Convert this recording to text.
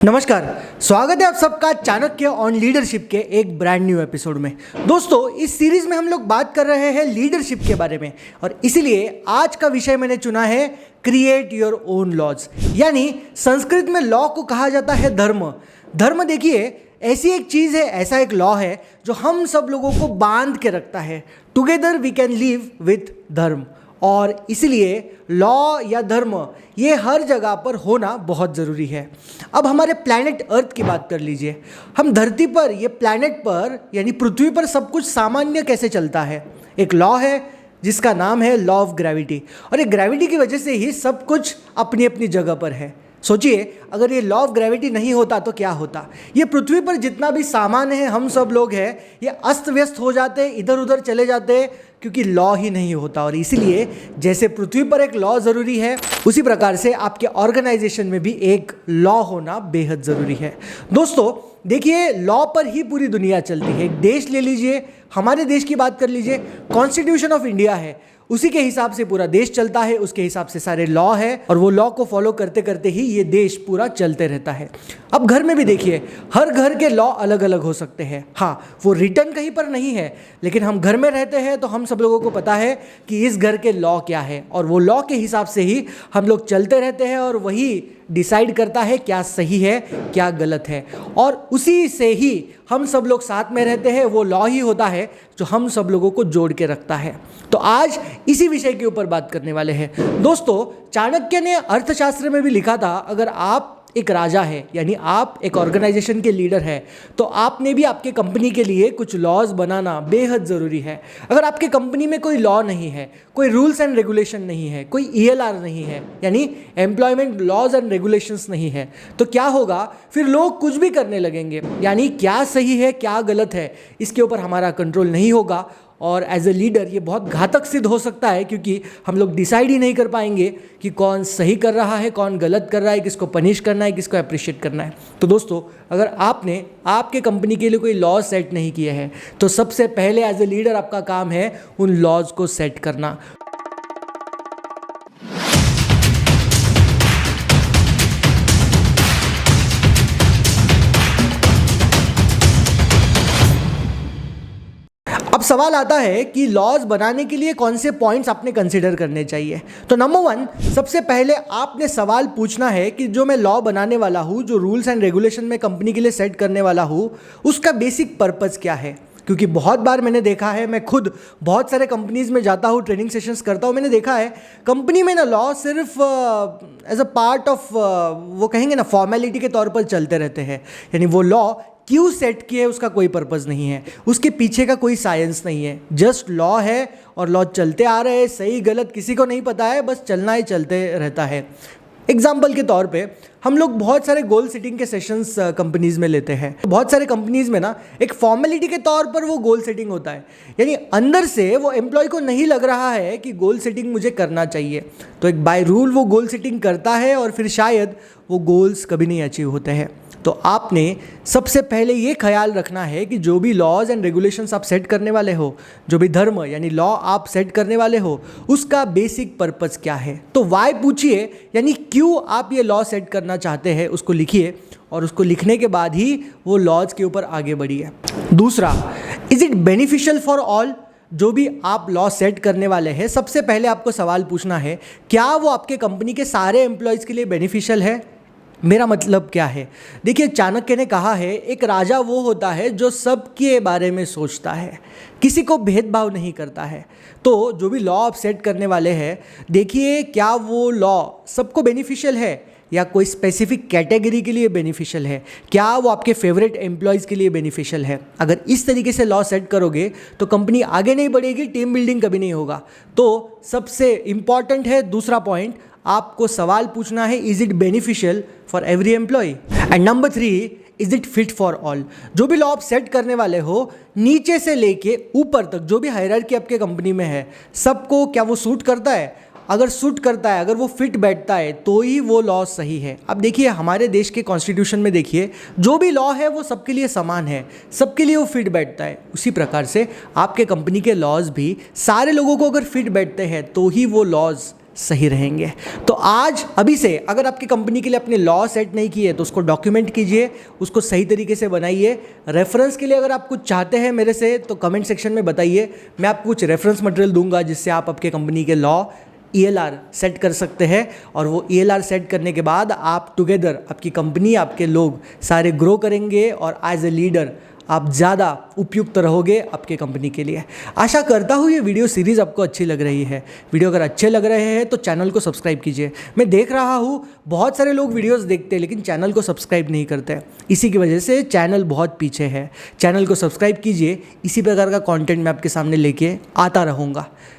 नमस्कार, स्वागत है आप सबका चाणक्य ऑन लीडरशिप के एक ब्रांड न्यू एपिसोड में। दोस्तों, इस सीरीज में हम लोग बात कर रहे हैं लीडरशिप के बारे में और इसीलिए आज का विषय मैंने चुना है क्रिएट योर ओन लॉज, यानी संस्कृत में लॉ को कहा जाता है धर्म। धर्म देखिए ऐसी एक चीज़ है, ऐसा एक लॉ है जो हम सब लोगों को बांध के रखता है। Together we can live with dharma, और इसलिए लॉ या धर्म ये हर जगह पर होना बहुत ज़रूरी है। अब हमारे प्लैनेट अर्थ की बात कर लीजिए। हम धरती पर, ये प्लैनेट पर यानी पृथ्वी पर सब कुछ सामान्य कैसे चलता है? एक लॉ है जिसका नाम है लॉ ऑफ ग्रेविटी, और ये ग्रेविटी की वजह से ही सब कुछ अपनी अपनी जगह पर है। सोचिए, अगर ये लॉ ऑफ ग्रेविटी नहीं होता तो क्या होता? ये पृथ्वी पर जितना भी सामान है, हम सब लोग हैं, ये अस्त व्यस्त हो जाते, इधर उधर चले जाते, क्योंकि लॉ ही नहीं होता। और इसीलिए जैसे पृथ्वी पर एक लॉ ज़रूरी है, उसी प्रकार से आपके ऑर्गेनाइजेशन में भी एक लॉ होना बेहद ज़रूरी है। दोस्तों देखिए, लॉ पर ही पूरी दुनिया चलती है। एक देश ले लीजिए, हमारे देश की बात कर लीजिए, कॉन्स्टिट्यूशन ऑफ इंडिया है, उसी के हिसाब से पूरा देश चलता है, उसके हिसाब से सारे लॉ है, और वो लॉ को फॉलो करते करते ही ये देश पूरा चलते रहता है। अब घर में भी देखिए, हर घर के लॉ अलग अलग हो सकते हैं। हाँ, वो रिटर्न कहीं पर नहीं है, लेकिन हम घर में रहते हैं तो हम सब लोगों को पता है कि इस घर के लॉ क्या है, और वो लॉ के हिसाब से ही हम लोग चलते रहते हैं, और वही डिसाइड करता है क्या सही है क्या गलत है, और उसी से ही हम सब लोग साथ में रहते हैं। वो लॉ ही होता है जो हम सब लोगों को जोड़ के रखता है। तो आज इसी विषय के ऊपर बात करने वाले हैं। दोस्तों, चाणक्य ने अर्थशास्त्र में भी लिखा था, अगर आप एक राजा है, यानी आप एक ऑर्गेनाइजेशन के लीडर है, तो आपने भी आपके कंपनी के लिए कुछ लॉज बनाना बेहद ज़रूरी है। अगर आपके कंपनी में कोई लॉ नहीं है, कोई रूल्स एंड रेगुलेशन नहीं है, कोई ELR नहीं है, यानी एम्प्लॉयमेंट लॉज एंड रेगुलेशंस नहीं है, तो क्या होगा? फिर लोग कुछ भी करने लगेंगे, यानी क्या सही है क्या गलत है इसके ऊपर हमारा कंट्रोल नहीं होगा, और एज ए लीडर ये बहुत घातक सिद्ध हो सकता है, क्योंकि हम लोग डिसाइड ही नहीं कर पाएंगे कि कौन सही कर रहा है, कौन गलत कर रहा है, किसको पनिश करना है, किसको अप्रिशिएट करना है। तो दोस्तों, अगर आपने आपके कंपनी के लिए कोई लॉ सेट नहीं किए हैं, तो सबसे पहले एज ए लीडर आपका काम है उन लॉज को सेट करना। अब सवाल आता है कि लॉज बनाने के लिए कौन से पॉइंट्स आपने कंसीडर करने चाहिए। तो नंबर 1, सबसे पहले आपने सवाल पूछना है कि जो मैं लॉ बनाने वाला हूँ, जो रूल्स एंड रेगुलेशन मैं कंपनी के लिए सेट करने वाला हूँ, उसका बेसिक पर्पज़ क्या है। क्योंकि बहुत बार मैंने देखा है, मैं खुद बहुत सारे कंपनीज़ में जाता हूँ, ट्रेनिंग सेशंस करता हूँ, मैंने देखा है कंपनी में ना लॉ सिर्फ एज अ पार्ट ऑफ, वो कहेंगे ना, फॉर्मेलिटी के तौर पर चलते रहते हैं। यानी वो लॉ क्यों सेट किए उसका कोई पर्पज़ नहीं है, उसके पीछे का कोई साइंस नहीं है, जस्ट लॉ है और लॉ चलते आ रहे हैं, सही गलत किसी को नहीं पता है, बस चलना ही चलते रहता है। एग्जाम्पल के तौर पे हम लोग बहुत सारे गोल सेटिंग के सेशंस कंपनीज़ में लेते हैं। बहुत सारे कंपनीज़ में ना एक फॉर्मेलिटी के तौर पर वो गोल सेटिंग होता है, यानी अंदर से वो एम्प्लॉय को नहीं लग रहा है कि गोल सेटिंग मुझे करना चाहिए, तो एक बाय रूल वो गोल सेटिंग करता है, और फिर शायद वो गोल्स कभी नहीं अचीव होते हैं। तो आपने सबसे पहले ये ख्याल रखना है कि जो भी लॉज एंड रेगुलेशंस आप सेट करने वाले हो, जो भी धर्म यानी लॉ आप सेट करने वाले हो, उसका बेसिक पर्पस क्या है। तो वाई पूछिए, यानी क्यों आप ये लॉ सेट करना चाहते हैं, उसको लिखिए, और उसको लिखने के बाद ही वो लॉज के ऊपर आगे बढ़िए। दूसरा, is it beneficial for all. जो भी आप लॉ सेट करने वाले हैं, सबसे पहले आपको सवाल पूछना है, क्या वो आपके कंपनी के सारे एम्प्लॉयज़ के लिए बेनिफिशियल है। मेरा मतलब क्या है? देखिए, चाणक्य ने कहा है, एक राजा वो होता है जो सबके बारे में सोचता है, किसी को भेदभाव नहीं करता है। तो जो भी लॉ आप सेट करने वाले हैं, देखिए क्या वो लॉ सबको बेनिफिशियल है या कोई स्पेसिफिक कैटेगरी के लिए बेनिफिशियल है, क्या वो आपके फेवरेट एम्प्लॉयज़ के लिए बेनिफिशियल है। अगर इस तरीके से लॉ सेट करोगे तो कंपनी आगे नहीं बढ़ेगी, टीम बिल्डिंग कभी नहीं होगा। तो सबसे इम्पॉर्टेंट है दूसरा पॉइंट, आपको सवाल पूछना है, is it beneficial for every employee. And number 3, is it fit for all. जो भी लॉ आप सेट करने वाले हो, नीचे से लेके ऊपर तक जो भी हायरार्की आपके कंपनी में है, सबको क्या वो सूट करता है। अगर सूट करता है, अगर वो फिट बैठता है, तो ही वो लॉ सही है। अब देखिए, हमारे देश के कॉन्स्टिट्यूशन में देखिए, जो भी लॉ है वो सबके लिए समान है, सबके लिए वो फिट बैठता है। उसी प्रकार से आपके कंपनी के लॉज भी सारे लोगों को अगर फिट बैठते हैं तो ही वो लॉज सही रहेंगे। तो आज अभी से अगर आपकी कंपनी के लिए अपने लॉ सेट नहीं किए तो उसको डॉक्यूमेंट कीजिए, उसको सही तरीके से बनाइए। रेफरेंस के लिए अगर आप कुछ चाहते हैं मेरे से तो कमेंट सेक्शन में बताइए, मैं आपको कुछ रेफरेंस मटेरियल दूंगा जिससे आप आपके कंपनी के लॉ ELR सेट कर सकते हैं। और वो ELR सेट करने के बाद आप टुगेदर, आपकी कंपनी, आपके लोग सारे ग्रो करेंगे और एज ए लीडर आप ज़्यादा उपयुक्त रहोगे आपके कंपनी के लिए। आशा करता हूँ ये वीडियो सीरीज़ आपको अच्छी लग रही है। वीडियो अगर अच्छे लग रहे हैं तो चैनल को सब्सक्राइब कीजिए। मैं देख रहा हूँ बहुत सारे लोग वीडियोस देखते हैं लेकिन चैनल को सब्सक्राइब नहीं करते, इसी की वजह से चैनल बहुत पीछे है। चैनल को सब्सक्राइब कीजिए, इसी प्रकार का कंटेंट मैं आपके सामने लेके आता रहूँगा।